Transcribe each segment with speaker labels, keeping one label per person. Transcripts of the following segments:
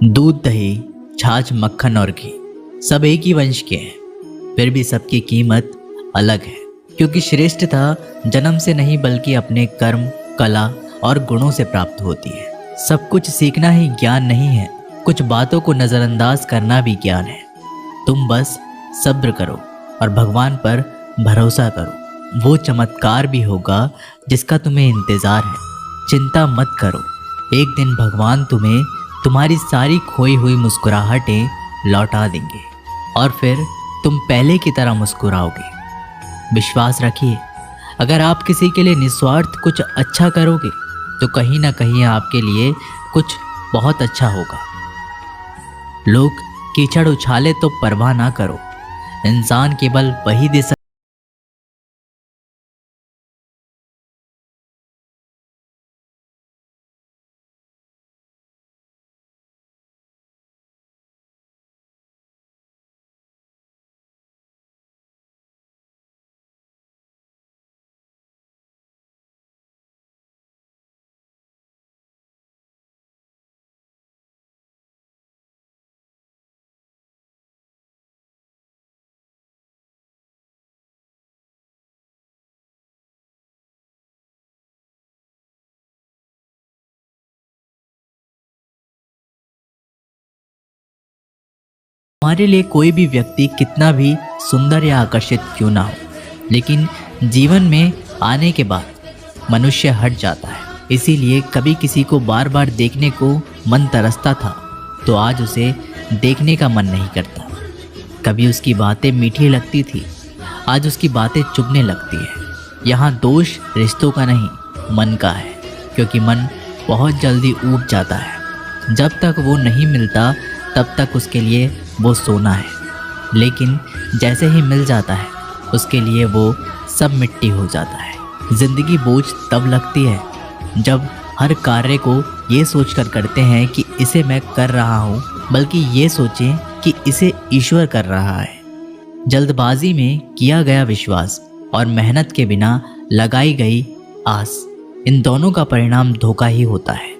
Speaker 1: दूध, दही, छाछ, मक्खन और घी सब एक ही वंश के हैं, फिर भी सबकी कीमत अलग है। क्योंकि श्रेष्ठता जन्म से नहीं बल्कि अपने कर्म, कला और गुणों से प्राप्त होती है। सब कुछ सीखना ही ज्ञान नहीं है, कुछ बातों को नज़रअंदाज करना भी ज्ञान है। तुम बस सब्र करो और भगवान पर भरोसा करो, वो चमत्कार भी होगा जिसका तुम्हें इंतज़ार है। चिंता मत करो, एक दिन भगवान तुम्हें तुम्हारी सारी खोई हुई मुस्कुराहटें लौटा देंगे और फिर तुम पहले की तरह मुस्कुराओगे। विश्वास रखिए, अगर आप किसी के लिए निस्वार्थ कुछ अच्छा करोगे तो कहीं ना कहीं आपके लिए कुछ बहुत अच्छा होगा। लोग कीचड़ उछाले तो परवाह ना करो, इंसान केवल वही दे सकता। हमारे लिए कोई भी व्यक्ति कितना भी सुंदर या आकर्षित क्यों ना हो, लेकिन जीवन में आने के बाद मनुष्य हट जाता है। इसीलिए कभी किसी को बार बार देखने को मन तरसता था तो आज उसे देखने का मन नहीं करता। कभी उसकी बातें मीठी लगती थी, आज उसकी बातें चुभने लगती है। यहाँ दोष रिश्तों का नहीं, मन का है, क्योंकि मन बहुत जल्दी ऊब जाता है। जब तक वो नहीं मिलता तब तक उसके लिए वो सोना है, लेकिन जैसे ही मिल जाता है उसके लिए वो सब मिट्टी हो जाता है। जिंदगी बोझ तब लगती है जब हर कार्य को ये सोचकर करते हैं कि इसे मैं कर रहा हूँ, बल्कि ये सोचें कि इसे ईश्वर कर रहा है। जल्दबाजी में किया गया विश्वास और मेहनत के बिना लगाई गई आस, इन दोनों का परिणाम धोखा ही होता है।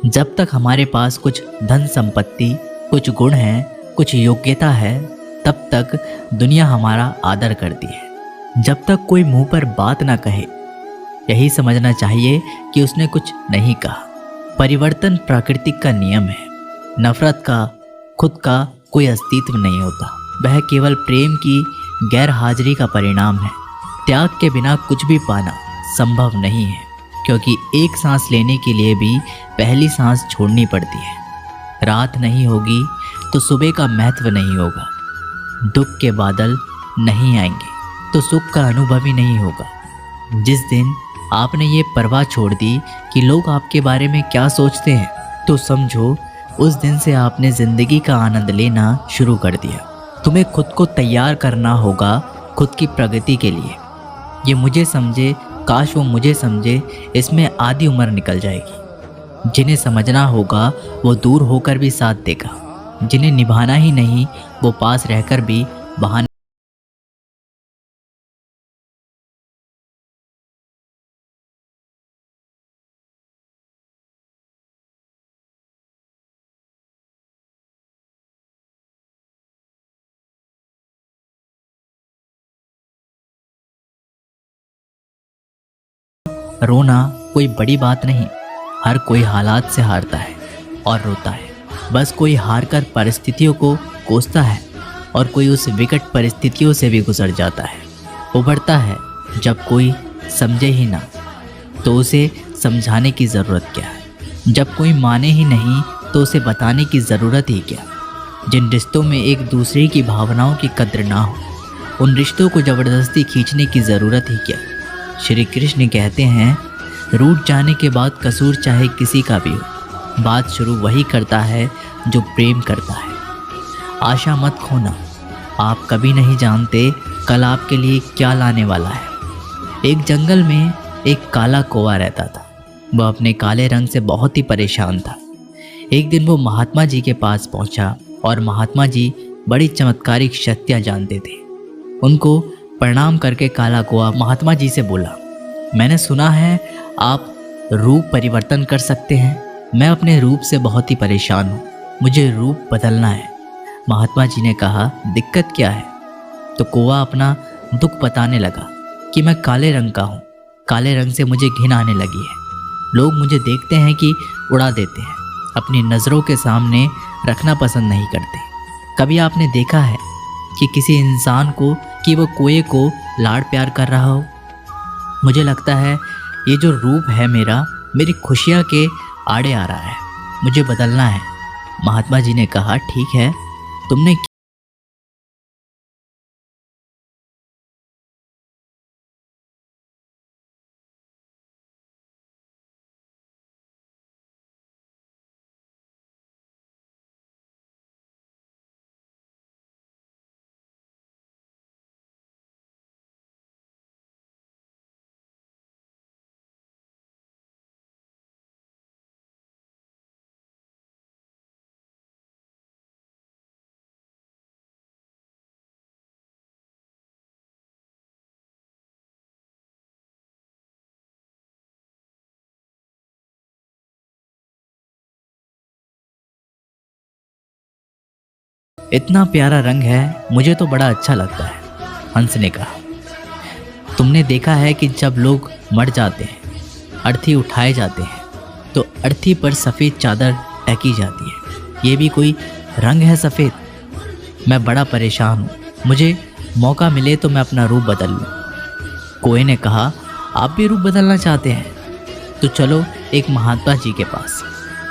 Speaker 1: जब तक हमारे पास कुछ धन संपत्ति, कुछ गुण हैं, कुछ योग्यता है, तब तक दुनिया हमारा आदर करती है। जब तक कोई मुंह पर बात ना कहे, यही समझना चाहिए कि उसने कुछ नहीं कहा। परिवर्तन प्राकृतिक का नियम है। नफरत का खुद का कोई अस्तित्व नहीं होता, वह केवल प्रेम की गैर हाजिरी का परिणाम है। त्याग के बिना कुछ भी पाना संभव नहीं है, क्योंकि एक सांस लेने के लिए भी पहली सांस छोड़नी पड़ती है। रात नहीं होगी तो सुबह का महत्व नहीं होगा, दुख के बादल नहीं आएंगे तो सुख का अनुभव ही नहीं होगा। जिस दिन आपने ये परवाह छोड़ दी कि लोग आपके बारे में क्या सोचते हैं, तो समझो उस दिन से आपने जिंदगी का आनंद लेना शुरू कर दिया। तुम्हें खुद को तैयार करना होगा खुद की प्रगति के लिए। ये मुझे समझे, काश वो मुझे समझे, इसमें आधी उम्र निकल जाएगी। जिन्हें समझना होगा वो दूर होकर भी साथ देगा, जिन्हें निभाना ही नहीं वो पास रहकर भी बहाने। रोना कोई बड़ी बात नहीं, हर कोई हालात से हारता है और रोता है। बस कोई हारकर परिस्थितियों को कोसता है और कोई उस विकट परिस्थितियों से भी गुजर जाता है। उभरता है जब कोई समझे ही ना तो उसे समझाने की ज़रूरत क्या है। जब कोई माने ही नहीं तो उसे बताने की ज़रूरत ही क्या। जिन रिश्तों में एक दूसरे की भावनाओं की कद्र ना हो, उन रिश्तों को ज़बरदस्ती खींचने की ज़रूरत ही क्या। श्री कृष्ण कहते हैं, रूठ जाने के बाद कसूर चाहे किसी का भी हो, बात शुरू वही करता है जो प्रेम करता है। आशा मत खोना, आप कभी नहीं जानते कल आपके लिए क्या लाने वाला है। एक जंगल में एक काला कौवा रहता था। वह अपने काले रंग से बहुत ही परेशान था। एक दिन वो महात्मा जी के पास पहुंचा और महात्मा जी बड़ी चमत्कारिक शक्तियाँ जानते थे। उनको प्रणाम करके काला कौवा महात्मा जी से बोला, मैंने सुना है आप रूप परिवर्तन कर सकते हैं। मैं अपने रूप से बहुत ही परेशान हूँ। मुझे रूप बदलना है। महात्मा जी ने कहा, दिक्कत क्या है? तो कौवा अपना दुख बताने लगा कि मैं काले रंग का हूँ। काले रंग से मुझे घिन आने लगी है। लोग मुझे देखते हैं कि उड़ा देते हैं, अपनी नज़रों के सामने रखना पसंद नहीं करते। कभी आपने देखा है कि किसी इंसान को कि वो कोए को लाड़ प्यार कर रहा हो? मुझे लगता है ये जो रूप है मेरा, मेरी खुशियाँ के आड़े आ रहा है। मुझे बदलना है। महात्मा जी ने कहा, ठीक है, तुमने इतना प्यारा रंग है, मुझे तो बड़ा अच्छा लगता है। हंस ने कहा, तुमने देखा है कि जब लोग मर जाते हैं, अर्थी उठाए जाते हैं, तो अर्थी पर सफ़ेद चादर ढकी जाती है। ये भी कोई रंग है सफ़ेद? मैं बड़ा परेशान हूँ। मुझे मौका मिले तो मैं अपना रूप बदल लूँ। कोए ने कहा, आप भी रूप बदलना चाहते हैं? तो चलो एक महात्मा जी के पास।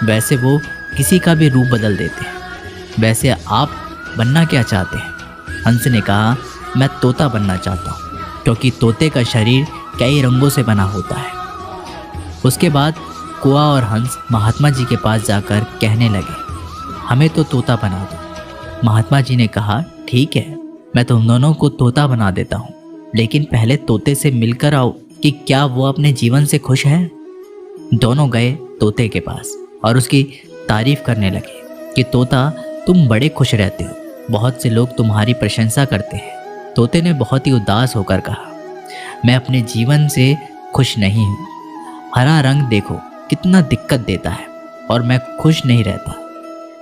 Speaker 1: वैसे वो किसी का भी रूप बदल देते हैं। वैसे आप बनना क्या चाहते हैं? हंस ने कहा, मैं तोता बनना चाहता हूँ, क्योंकि तोते का शरीर कई रंगों से बना होता है। उसके बाद कौआ और हंस महात्मा जी के पास जाकर कहने लगे, हमें तो तोता बना दो। महात्मा जी ने कहा, ठीक है, मैं तुम दोनों को तोता बना देता हूँ, लेकिन पहले तोते से मिलकर आओ कि क्या वो अपने जीवन से खुश है। दोनों गए तोते के पास और उसकी तारीफ करने लगे कि तोता, तुम बड़े खुश रहते हो, बहुत से लोग तुम्हारी प्रशंसा करते हैं। तोते ने बहुत ही उदास होकर कहा, मैं अपने जीवन से खुश नहीं हूँ। हरा रंग देखो कितना दिक्कत देता है और मैं खुश नहीं रहता।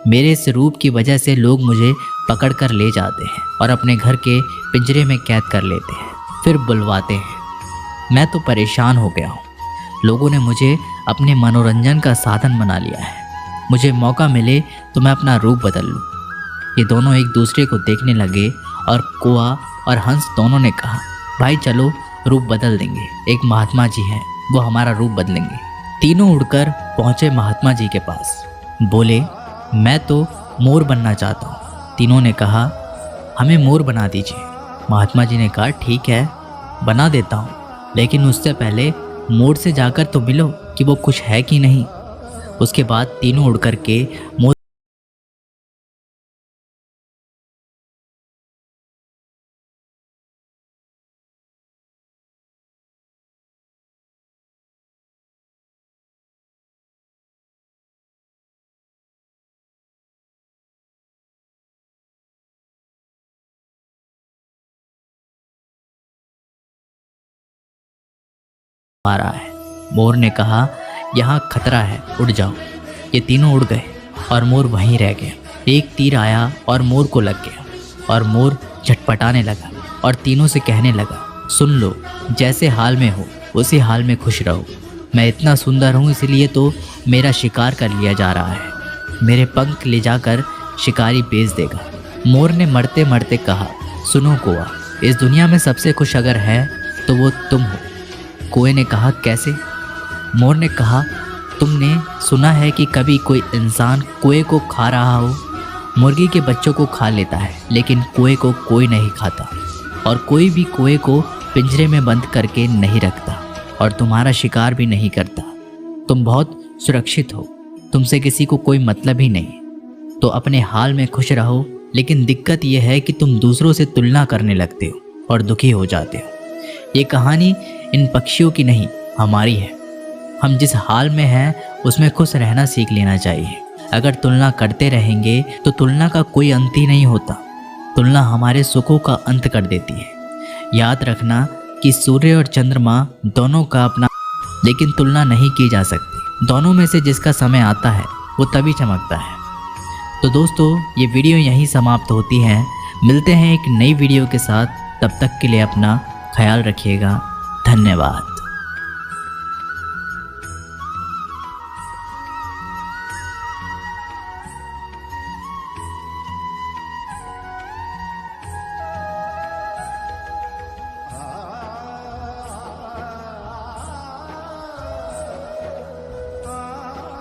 Speaker 1: मेरे इस रूप की वजह से लोग मुझे पकड़ कर ले जाते हैं और अपने घर के पिंजरे में कैद कर लेते हैं, फिर बुलवाते हैं। मैं तो परेशान हो गया हूँ। लोगों ने मुझे अपने मनोरंजन का साधन बना लिया है। मुझे मौका मिले तो मैं अपना रूप बदल लूँ। ये दोनों एक दूसरे को देखने लगे और कौआ और हंस दोनों ने कहा, भाई चलो रूप बदल देंगे। एक महात्मा जी हैं, वो हमारा रूप बदलेंगे। तीनों उड़कर पहुँचे महात्मा जी के पास। बोले, मैं तो मोर बनना चाहता हूँ। तीनों ने कहा, हमें मोर बना दीजिए। महात्मा जी ने कहा, ठीक है, बना देता हूँ, लेकिन उससे पहले मोर से जाकर तो मिलो कि वो खुश है कि नहीं। उसके बाद तीनों उड़ कर के मोर आ रहा है। मोर ने कहा, यहाँ खतरा है, उड़ जाओ। ये तीनों उड़ गए और मोर वहीं रह गया। एक तीर आया और मोर को लग गया और मोर झटपटाने लगा और तीनों से कहने लगा, सुन लो, जैसे हाल में हो उसी हाल में खुश रहो। मैं इतना सुंदर हूँ इसलिए तो मेरा शिकार कर लिया जा रहा है। मेरे पंख ले जाकर शिकारी बेच देगा। मोर ने मरते मरते कहा, सुनो कौआ, इस दुनिया में सबसे खुश अगर है तो वो तुम हो। कौए ने कहा, कैसे? मोर ने कहा, तुमने सुना है कि कभी कोई इंसान कौए को खा रहा हो? मुर्गी के बच्चों को खा लेता है, लेकिन कौए को कोई नहीं खाता, और कोई भी कौए को पिंजरे में बंद करके नहीं रखता और तुम्हारा शिकार भी नहीं करता। तुम बहुत सुरक्षित हो, तुमसे किसी को कोई मतलब ही नहीं। तो अपने हाल में खुश रहो, लेकिन दिक्कत यह है कि तुम दूसरों से तुलना करने लगते हो और दुखी हो जाते हो। ये कहानी इन पक्षियों की नहीं, हमारी है। हम जिस हाल में हैं उसमें खुश रहना सीख लेना चाहिए। अगर तुलना करते रहेंगे तो तुलना का कोई अंत ही नहीं होता। तुलना हमारे सुखों का अंत कर देती है। याद रखना कि सूर्य और चंद्रमा दोनों का अपना, लेकिन तुलना नहीं की जा सकती। दोनों में से जिसका समय आता है वो तभी चमकता है। तो दोस्तों ये वीडियो यहीं समाप्त होती है। मिलते हैं एक नई वीडियो के साथ, तब तक के लिए अपना ख्याल रखिएगा। धन्यवाद।